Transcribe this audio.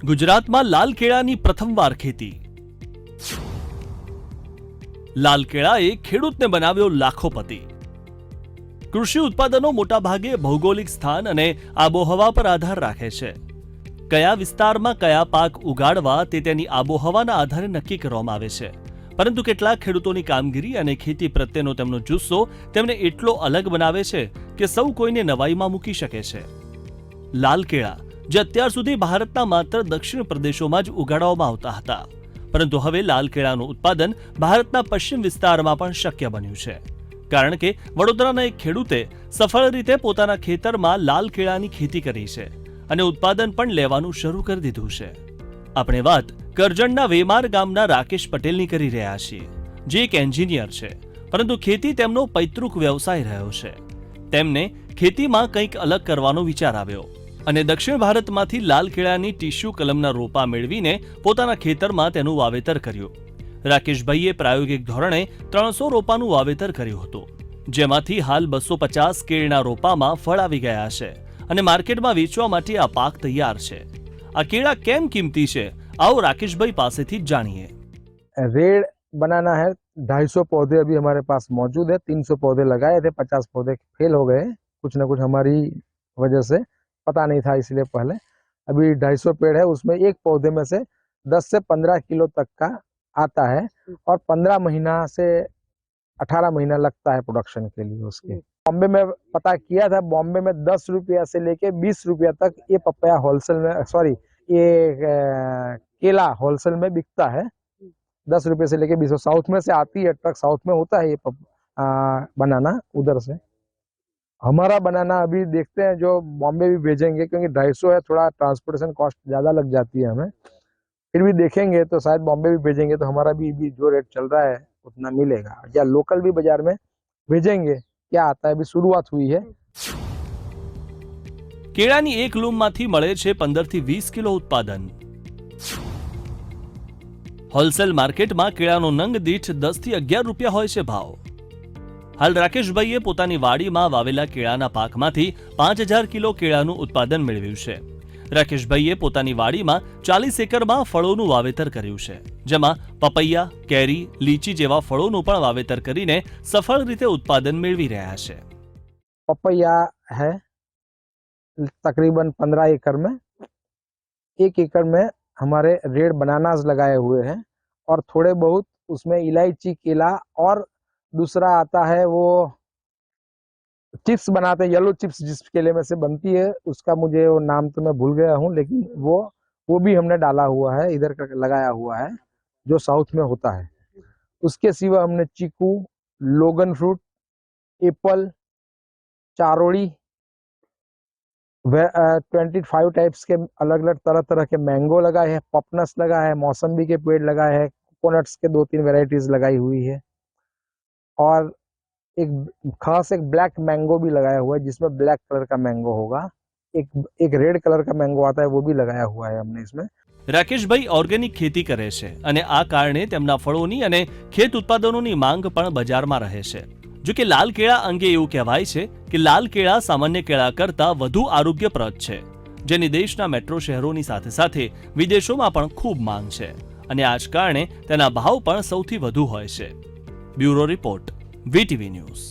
ગુજરાતમાં લાલ કેળાની પ્રથમવાર ખેતી. લાલ કેળાએ ખેડૂતને બનાવ્યો લાખોપતિ. કૃષિ ઉત્પાદનો મોટાભાગે ભૌગોલિક સ્થાન અને આબોહવા પર આધાર રાખે છે. કયા વિસ્તારમાં કયા પાક ઉગાડવા તે તેની આબોહવાના આધારે નક્કી કરવામાં આવે છે. પરંતુ કેટલાક ખેડૂતોની કામગીરી અને ખેતી પ્રત્યેનો તેમનો જુસ્સો તેમને એટલો અલગ બનાવે છે કે સૌ કોઈને નવાઈમાં મૂકી શકે છે. લાલ કેળા જે અત્યાર સુધી ભારતના માત્ર દક્ષિણ પ્રદેશોમાં જ ઉગાડવામાં આવતા હતા, પરંતુ હવે લાલ કેળાનું ઉત્પાદન ભારતના પશ્ચિમ વિસ્તારમાં પણ શક્ય બન્યું છે. કારણ કે વડોદરાના એક ખેડૂતે સફળ રીતે પોતાના ખેતરમાં લાલ કેળાની ખેતી કરી છે અને ઉત્પાદન પણ લેવાનું શરૂ કરી દીધું છે. આપણે વાત કરજણના વેમાર ગામના રાકેશ પટેલની કરી રહ્યા છીએ, જે એક એન્જિનિયર છે, પરંતુ ખેતી તેમનો પૈતૃક વ્યવસાય રહ્યો છે. તેમને ખેતીમાં કંઈક અલગ કરવાનો વિચાર આવ્યો અને દક્ષિણ ભારતમાંથી લાલ કેળાની ટીશ્યુ કલમના રોપા મેળવીને પોતાના ખેતરમાં તેનું વાવેતર કર્યું. રાકેશભાઈએ પ્રાયોગિક ધોરણે 300 રોપાનું વાવેતર કર્યું હતું, જેમાંથી હાલ 250 કેળના રોપામાં ફળ આવી ગયા છે અને માર્કેટમાં વેચવા માટે આ પાક તૈયાર છે. આ કેળા કેમ કિંમતી છે, आओ राकेश भाई पासे थी जानिए. रेड बनाना है, 250 पौधे अभी हमारे पास मौजूद है. 300 पौधे लगाए थे, 50 पौधे फेल हो गए कुछ ना कुछ हमारी वजह से, पता नहीं था इसलिए पहले. अभी 250 पेड़ है, उसमें एक पौधे में से 10 से 15 किलो तक का आता है और 15 महीना से 18 महीना लगता है प्रोडक्शन के लिए उसके. बॉम्बे में पता किया था, बॉम्बे में 10 रुपया से लेके 20 रुपया तक ये पपाया होलसेल में, सॉरी ये केला होलसेल में बिकता है. 10 रुपये से लेके 20. साउथ में से आती है ट्रक, साउथ में होता है ये बनाना, उधर से हमारा बनाना अभी देखते हैं. जो बॉम्बे भी भेजेंगे क्योंकि 250 है, थोड़ा ट्रांसपोर्टेशन कॉस्ट ज़्यादा लग जाती है हमें. फिर भी देखेंगे तो शायद बॉम्बे भी भेजेंगे तो हमारा भी जो रेट चल रहा है उतना मिलेगा, या लोकल भी बाजार में भेजेंगे. क्या आता है, अभी शुरुआत हुई है. કેળાની એક લૂમમાંથી મળે છે 15 થી 20 કિલો ઉત્પાદન. હોલસેલ માર્કેટમાં કેળાનો નંગ દીઠ 10 થી 11 રૂપિયા હોય છે ભાવ. હાલ રાકેશભાઈએ પોતાની વાડીમાં વાવેલા કેળાના પાકમાંથી 5000 કિલો કેળાનું ઉત્પાદન મેળવ્યું છે. રાકેશભાઈએ પોતાની વાડીમાં 40 એકરમાં ફળોનું વાવેતર કર્યું છે, જેમાં પપૈયા, કેરી, લીચી જેવા ફળોનું પણ વાવેતર કરીને સફળ રીતે ઉત્પાદન મેળવી રહ્યા છે. पपैया है तकरीबन 15 एकड़ में. 1 एकड़ में हमारे रेड बनानास लगाए हुए हैं और थोड़े बहुत उसमें इलायची, केला और दूसरा आता है वो चिप्स बनाते हैं, येलो चिप्स जिस केले में से बनती है, उसका मुझे वो नाम तो मैं भूल गया हूँ, लेकिन वो भी हमने डाला हुआ है, इधर का लगाया हुआ है जो साउथ में होता है. उसके सिवा हमने चीकू, लोगन फ्रूट, एप्पल, चारोड़ी, 25 टाइप्स के अलग अलग तरह तरह के मैंगो लगाए हैं, पपनस लगा है, मौसम्बी के पेड़ लगाए हैं, कोकोनट्स के 2-3 वेराइटीज लगाई हुई है और एक खास एक ब्लैक मैंगो भी लगाया हुआ है जिसमें ब्लैक कलर का मैंगो होगा. एक रेड कलर का मैंगो आता है, वो भी लगाया हुआ है हमने इसमें. રાકેશભાઈ ઓર્ગેનિક ખેતી કરે છે અને આ કારણે તેમના ફળોની અને ખેત ઉત્પાદનોની માંગ પણ બજારમાં રહે છે. જો કે લાલ કેળા અંગે એવું કહેવાય છે કે લાલ કેળા સામાન્ય કેળા કરતા વધુ આરોગ્યપ્રદ છે, જેની દેશના મેટ્રો શહેરોની સાથે સાથે વિદેશોમાં પણ ખૂબ માંગ છે અને આ જ કારણે તેના ભાવ પણ સૌથી વધુ હોય છે. Bureau report, VTV news.